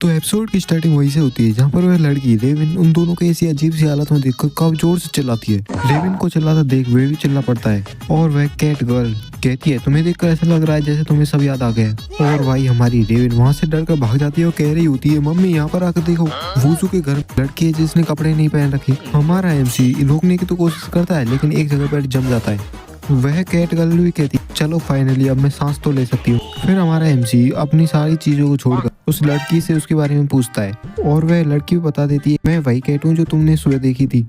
तो एपिसोड की स्टार्टिंग वहीं से होती है जहाँ पर वह लड़की रेविन उन दोनों को ऐसी अजीब सी हालत में देखकर काफी जोर से चिल्लाती है। रेविन को चिल्लाता देख वे भी चिल्ला पड़ता है और वह कैट गर्ल कहती है तुम्हें देखकर ऐसा लग रहा है जैसे तुम्हें सब याद आ गया। और भाई हमारी रेविन वहाँ से डर कर भाग जाती है और कह रही होती है मम्मी यहाँ पर आकर देखो वूजू के घर लड़की है जिसने कपड़े नहीं पहन रखे। हमारा एमसी रोकने की तो कोशिश करता है लेकिन एक जगह पर जम जाता है। वह कैट गर्ल भी कहती चलो फाइनली अब मैं सांस तो ले सकती हूँ। फिर हमारा एमसी अपनी सारी चीजों को छोड़कर उस लड़की से उसके बारे में पूछता है और वह लड़की भी बता देती है मैं वही कैट हूँ जो तुमने सुबह देखी थी,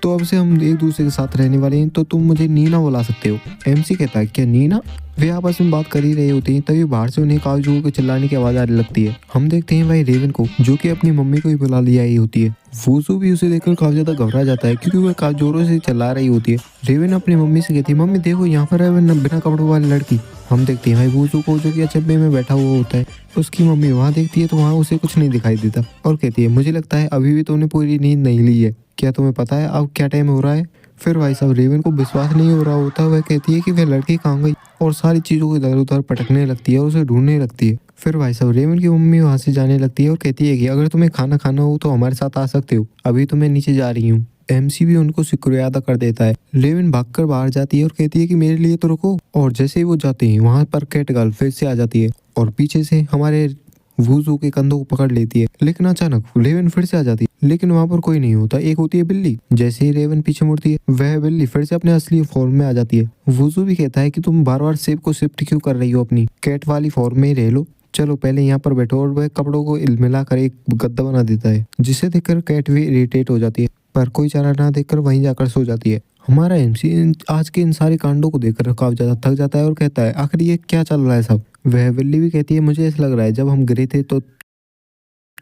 तो अब से हम एक दूसरे के साथ रहने वाले हैं तो तुम मुझे नीना बुला सकते हो। एमसी कहता है क्या नीना? वे आपस में बात कर ही रहे होते हैं तभी बाहर से उन्हें कागजों के चिल्लाने की आवाज आने लगती है। हम देखते हैं भाई रेवन को जो कि अपनी मम्मी को ही बुला लिया आई होती है। वूजू भी उसे देखकर काफी ज्यादा घबरा जाता है क्योंकि वह काफी जोरों से चिल्ला रही होती है। रेवन अपनी मम्मी से कहती है मम्मी देखो यहाँ पर है बिना कपड़ों वाली लड़की। हम देखते हैं भाई वूजू को जो कि अचंभे में बैठा हुआ होता है। उसकी मम्मी वहाँ देखती है तो वहाँ उसे कुछ नहीं दिखाई देता और कहती है मुझे लगता है अभी भी तुमने पूरी नींद नहीं ली है, क्या तुम्हें पता है अब क्या टाइम हो रहा है? फिर भाई साहब रेवन को विश्वास नहीं हो रहा होता, वह कहती है कि वह लड़की कहाँ गई और सारी चीजों को इधर उधर पटकने लगती है और उसे ढूंढने लगती है। फिर भाई साहब रेवन की मम्मी वहाँ से जाने लगती है और कहती है कि अगर तुम्हें खाना खाना हो तो हमारे साथ आ सकते हो, अभी तो मैं नीचे जा रही हूँ। एमसी भी उनको शुक्रिया अदा कर देता है। रेवन भागकर बाहर जाती है और कहती है कि मेरे लिए तो रुको, और जैसे ही वो जाते हैं वहाँ पर कैट गर्ल फिर से आ जाती है और पीछे से हमारे वूजू के कंधों को पकड़ लेती है। लेकिन अचानक रेवन फिर से आ जाती है लेकिन वहाँ पर कोई नहीं होता, एक होती है बिल्ली। जैसे ही रेवन पीछे मुड़ती है वह बिल्ली फिर से अपने असली फॉर्म में आ जाती है। वूजू भी कहता है कि तुम बार बार सेब को शिफ्ट क्यों कर रही हो, अपनी कैट वाली फॉर्म में ही रह लो, चलो पहले यहाँ पर बैठो। और वह कपड़ों को मिलाकर एक गद्दा बना देता है जिसे देखकर कैट भी इरिटेट हो जाती है पर कोई चारा ना देखकर वहीं जाकर सो जाती है। हमारा एमसी आज के इन सारे कांडों को देखकर काफी ज्यादा थक जाता है और कहता है आखिर ये क्या चल रहा है सब। वह बिल्ली भी कहती है मुझे ऐसा लग रहा है जब हम गिरे थे तो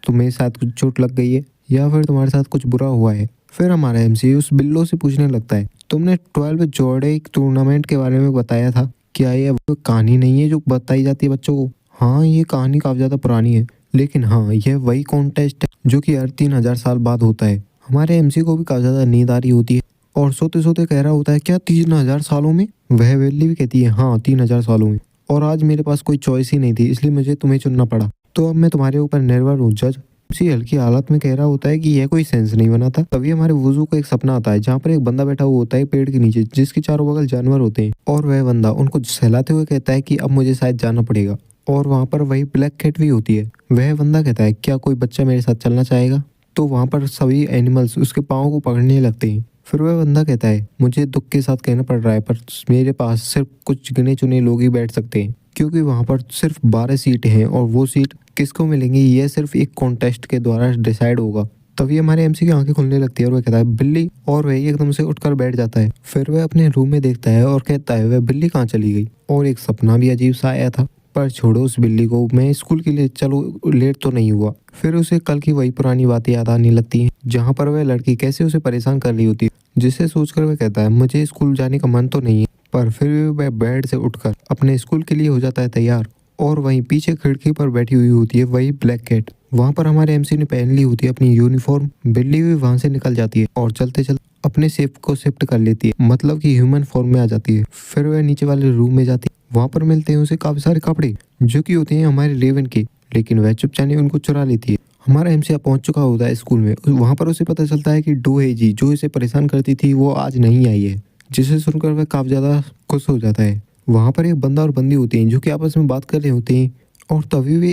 तुम्हें साथ कुछ चोट लग गई है या फिर तुम्हारे साथ कुछ बुरा हुआ है। फिर हमारा एमसी उस बिल्लो से पूछने लगता है तुमने 12 जोड़े टूर्नामेंट के बारे में बताया था, क्या ये वो कहानी नहीं है जो बताई जाती है बच्चों को? हाँ ये कहानी काफी ज्यादा पुरानी है लेकिन हाँ यह वही कॉन्टेस्ट है जो कि हर 3000 साल बाद होता है। हमारे एमसी को भी काफी ज्यादा नींद आ रही होती है और सोते सोते कह रहा होता है क्या 3000 सालों में? वह बिल्ली भी कहती है हाँ 3000 सालों में, और आज मेरे पास कोई चॉइस ही नहीं थी इसलिए मुझे तुम्हें चुनना पड़ा, तो अब मैं तुम्हारे ऊपर निर्भर हूँ जज। उसी हल्की हालत में कह रहा होता है कि यह कोई सेंस नहीं बना था। तभी हमारे वुजू को एक सपना आता है जहाँ पर एक बंदा बैठा हुआ होता है पेड़ के नीचे जिसके चारों बगल जानवर होते हैं और वह बंदा उनको सहलाते हुए कहता है कि अब मुझे शायद जाना पड़ेगा। और वहाँ पर वही ब्लैक कैट भी होती है। वह बंदा कहता है क्या कोई बच्चा मेरे साथ चलना चाहेगा? तो वहाँ पर सभी एनिमल्स उसके पाँव को पकड़ने लगते हैं। फिर वह बंदा कहता है मुझे दुख के साथ कहना पड़ रहा है पर मेरे पास सिर्फ कुछ गिने चुने लोग ही बैठ सकते हैं क्योंकि वहाँ पर सिर्फ 12 सीटें हैं और वो सीट किसको मिलेंगी यह सिर्फ एक कॉन्टेस्ट के द्वारा डिसाइड होगा। तभी हमारे एमसी की आंखें खुलने लगती है और वह कहता है बिल्ली, और वह एकदम से उठकर बैठ जाता है। फिर वह अपने रूम में देखता है और कहता है वह बिल्ली कहाँ चली गई, और एक सपना भी अजीब सा आया था, पर छोड़ो उस बिल्ली को, मैं स्कूल के लिए चलो लेट तो नहीं हुआ। फिर उसे कल की वही पुरानी बातें याद आने लगती हैं जहाँ पर वह लड़की कैसे उसे परेशान कर रही होती है, जिसे सोचकर वह कहता है मुझे स्कूल जाने का मन तो नहीं है, पर फिर भी वह बेड से उठकर अपने स्कूल के लिए हो जाता है तैयार। और वहीं पीछे खिड़की पर बैठी हुई होती है वही ब्लैक कैट। वहाँ पर हमारे एमसी ने पहन ली होती है अपनी यूनिफॉर्म। बिल्ली भी वहाँ से निकल जाती है और चलते चलते अपने शेप को शिफ्ट कर लेती है, मतलब कि ह्यूमन फॉर्म में आ जाती है। फिर वह नीचे वाले रूम में जाती है, वहाँ पर मिलते हैं उसे काफी सारे कपड़े जो कि होते हैं हमारे रेवन के, लेकिन वह चुपचाने उनको चुरा लेती है। हमारा एमसी पहुंच चुका होता है स्कूल में। वहाँ पर उसे पता चलता है कि डोहेजी जो इसे परेशान करती थी वो आज नहीं आई है, जिसे सुनकर वह काफी ज्यादा खुश हो जाता है। वहाँ पर एक बंदा और बंदी होती हैं जो कि आपस में बात कर रहे होते हैं और तभी वे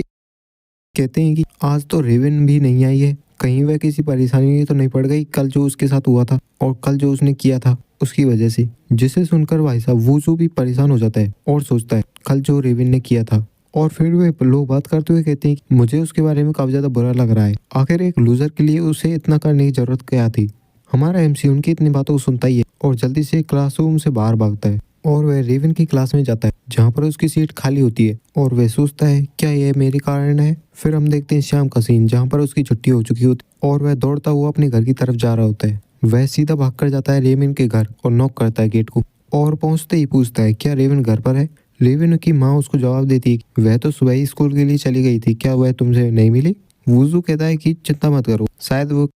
कहते हैं कि आज तो रेवन भी नहीं आई है, कहीं वह किसी परेशानी में तो नहीं पड़ गई कल जो उसके साथ हुआ था और कल जो उसने किया था उसकी वजह से। जिसे सुनकर भाई साहब वूजू भी परेशान हो जाता है और सोचता है कल जो रेवन ने किया था। और फिर वे लोग बात करते हुए कहते हैं कि मुझे उसके बारे में काफी ज्यादा बुरा लग रहा है, आखिर एक लूजर के लिए उसे इतना करने की जरूरत क्या थी। हमारा एमसी उनकी इतनी बातों को सुनता ही है और जल्दी से क्लासरूम से बाहर भागता है और वह रेवन की क्लास में जाता है जहाँ पर उसकी सीट खाली होती है और वह सोचता है क्या यह मेरे कारण है। फिर हम देखते हैं शाम का सीन जहाँ पर उसकी छुट्टी हो चुकी होती है और वह दौड़ता हुआ अपने घर की तरफ जा रहा होता है। वह सीधा भागकर जाता है रेवन के घर और नॉक करता है गेट को, और पहुंचते ही पूछता है क्या रेवन घर पर है। रेवन की माँ उसको जवाब देती है वह तो सुबह ही स्कूल के लिए चली गई थी, क्या वह तुमसे नहीं मिली? वूजू कहता है कि चिंता मत करो, शायद वो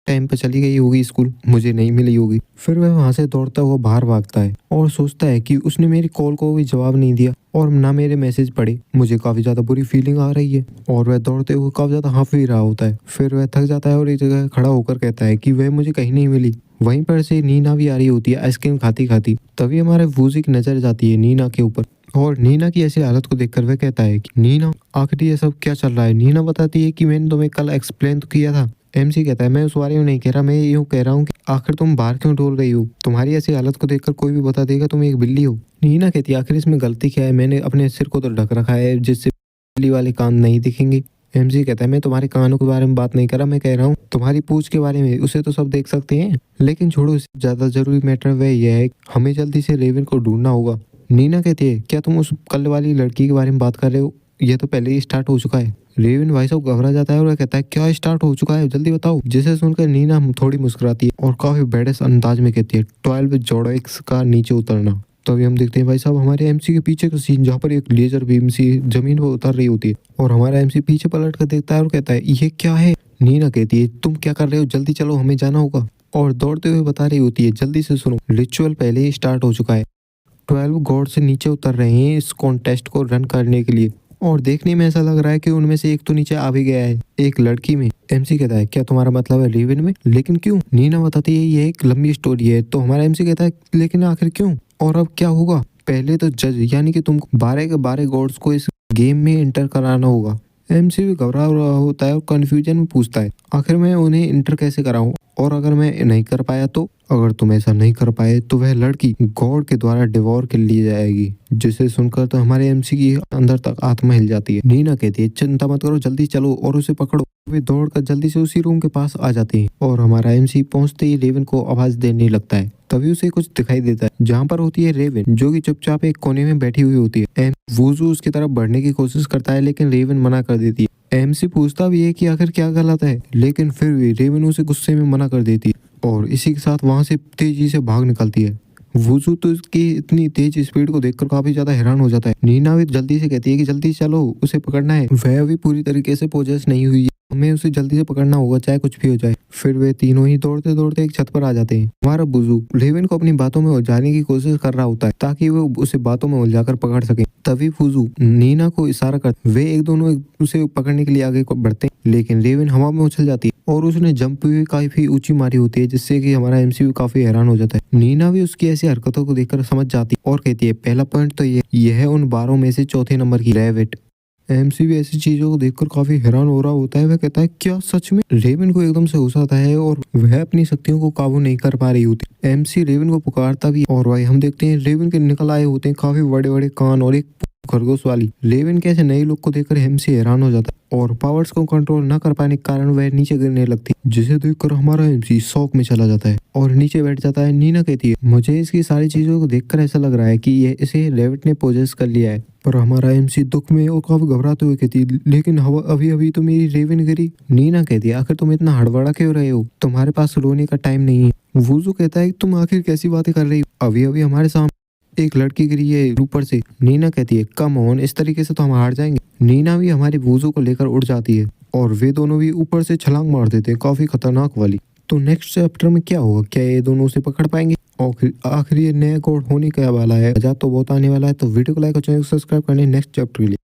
टाइम पे चली गई होगी स्कूल, मुझे नहीं मिली होगी। फिर वह वहां से दौड़ता हुआ बाहर भागता है और सोचता है कि उसने मेरी कॉल को भी जवाब नहीं दिया और ना मेरे मैसेज पढ़े, मुझे काफी ज्यादा बुरी फीलिंग आ रही है। और वह दौड़ते हुए काफी ज्यादा हाफ भी रहा होता है। फिर वह थक जाता है और एक जगह खड़ा होकर कहता है कि वह मुझे कहीं नहीं मिली। वहीं पर से नीना भी आ रही होती है आइसक्रीम खाती खाती। तभी हमारे वूजी की नजर जाती है नीना के ऊपर और नीना की ऐसी हालत को देखकर वह कहता है कि नीना, आखिर ये सब क्या चल रहा है। नीना बताती है कि मैंने तुम्हें कल एक्सप्लेन तो किया था। एमसी कहता है मैं उस बारे में नहीं कह रहा, मैं यूँ कह रहा हूँ कि आखिर तुम बाहर क्यों डोल रही हो। तुम्हारी ऐसी हालत को देखकर कोई भी बता देगा तुम एक बिल्ली हो। नीना कहती है आखिर इसमें गलती क्या है, मैंने अपने सिर को तो ढक रखा है जिससे बिल्ली वाले कान नहीं दिखेंगे। एमसी कहता है मैं तुम्हारे कानों के बारे में बात नहीं कर रहा, मैं कह रहा हूँ तुम्हारी पूंछ के बारे में, उसे तो सब देख सकते हैं। लेकिन छोड़ो, इससे ज्यादा जरूरी मैटर वह यह है हमें जल्दी से रेवन को ढूंढना होगा। नीना कहती है क्या तुम उस कल वाली लड़की के बारे में बात कर रहे हो, यह तो पहले ही स्टार्ट हो चुका है। रेवन भाई साहब घबरा जाता है और वह कहता है क्या स्टार्ट हो चुका है, जल्दी बताओ। जिसे सुनकर नीना थोड़ी मुस्कुराती है और काफी बेडस अंदाज में कहती है 12 जोड़ेक्स का नीचे उतरना। तभी हम देखते हैं भाई साहब हमारे एमसी के पीछे का सीन, जहाँ पर एक लेजर बीम सी जमीन पर उतर रही होती है और हमारा एमसी पीछे पलट कर देखता है और कहता है ये क्या है। नीना कहती है तुम क्या कर रहे हो, जल्दी चलो हमें जाना होगा। और दौड़ते हुए बता रही होती है जल्दी से सुनो, रिचुअल पहले ही स्टार्ट हो चुका है। 12 गॉड से नीचे उतर रहे हैं इस कॉन्टेस्ट को रन करने के लिए और देखने में ऐसा लग रहा है कि उनमें से एक तो नीचे आ भी गया है, एक लड़की में। एमसी कहता है क्या तुम्हारा मतलब है रेवन में, लेकिन क्यों। नीना बताती है ये एक लंबी स्टोरी है। तो हमारा एमसी कहता है लेकिन आखिर क्यों और अब क्या होगा। पहले तो जज यानी कि तुमको 12 के 12 गॉड्स को इस गेम में इंटर कराना होगा। एमसी भी घबरा रहा होता है और कंफ्यूजन में पूछता है आखिर मैं उन्हें इंटर कैसे कराऊं, और अगर मैं नहीं कर पाया तो। अगर तुम ऐसा नहीं कर पाए तो वह लड़की गॉड के द्वारा डिवोर कर ली जाएगी। जिसे सुनकर तो हमारे एमसी की अंदर तक आत्मा हिल जाती है। नीना कहती है चिंता मत करो, जल्दी चलो और उसे पकड़ो। वे दौड़कर जल्दी से उसी रूम के पास आ जाते हैं और हमारा एमसी पहुंचते ही रेवन को आवाज देने लगता है। तभी उसे कुछ दिखाई देता है जहाँ पर होती है रेवन, जो कि चुपचाप एक कोने में बैठी हुई होती है। वूजू उसकी तरफ बढ़ने की कोशिश करता है लेकिन रेवन मना कर देती है। एमसी पूछता भी है कि आखिर क्या गलत है, लेकिन फिर भी रेवन उसे गुस्से में मना कर देती है और इसी के साथ वहां से तेजी से भाग निकलती है। वुजू तो इसकी इतनी तेज स्पीड को देखकर काफी ज्यादा हैरान हो जाता है। नीना भी जल्दी से कहती है कि जल्दी चलो, उसे पकड़ना है। वह अभी पूरी तरीके से पोजेस नहीं हुई है, हमें उसे जल्दी से पकड़ना होगा चाहे कुछ भी हो जाए। फिर वे तीनों ही दौड़ते दौड़ते एक छत पर आ जाते हैं। हमारा बुजू रेवन को अपनी बातों में उलझाने की कोशिश कर रहा होता है ताकि वो उसे बातों में उलझाकर पकड़ सके। तभी फुजू नीना को इशारा करते वे एक दोनों उसे पकड़ने के लिए आगे बढ़ते हैं, लेकिन रेवन हवा में उछल जाती है और उसने जंप भी काफी ऊंची मारी होती है, जिससे कि हमारा एमसी भी काफी हैरान हो जाता है। नीना भी उसकी ऐसी हरकतों को देखकर समझ जाती है और कहती है पहला पॉइंट तो यह है उन 12 में से चौथे नंबर की रेविट। एमसी भी ऐसी चीजों को देखकर काफी हैरान हो रहा होता है। वह कहता है क्या सच में। रेवन को एकदम से होश आता है और वह अपनी शक्तियों को काबू नहीं कर पा रही होती। एमसी रेवन को पुकारता भी और भाई हम देखते हैं रेवन के निकल आए होते हैं काफी बड़े बड़े कान और एक खरगोश वाली। रेवन के ऐसे नए लुक को देखकर एमसी हैरान हो जाता है और पावर्स को कंट्रोल न कर पाने के कारण वह नीचे गिरने लगती है, जिसे देखकर हमारा एमसी शॉक में चला जाता है और नीचे बैठ जाता है। नीना कहती है मुझे इसकी सारी चीजों को देखकर ऐसा लग रहा है कि ये इसे रेविट ने पोजेस कर लिया है। पर हमारा एमसी दुख में और काफी घबराते हुए कहती है लेकिन अभी अभी तो मेरी रेवन गिरी। नीना कहती है आखिर तुम इतना हड़बड़ा क्यों रहे हो, तुम्हारे पास रोने का टाइम नहीं है। वुजू कहता है तुम आखिर कैसी बातें कर रही हो, अभी अभी हमारे सामने एक लड़की गिरी है ऊपर से। नीना कहती है कम ऑन, इस तरीके से तो हम हार जाएंगे। नीना भी हमारे वुजू को लेकर उड़ जाती है और वे दोनों भी ऊपर से छलांग मार देते हैं काफी खतरनाक वाली। तो नेक्स्ट चैप्टर में क्या होगा, क्या ये दोनों उसे पकड़ पाएंगे और आखिर ये नया कोड होने का वाला है, मजा तो बहुत आने वाला है। तो वीडियो को लाइक और चैनल को सब्सक्राइब करने नेक्स्ट चैप्टर के लिए।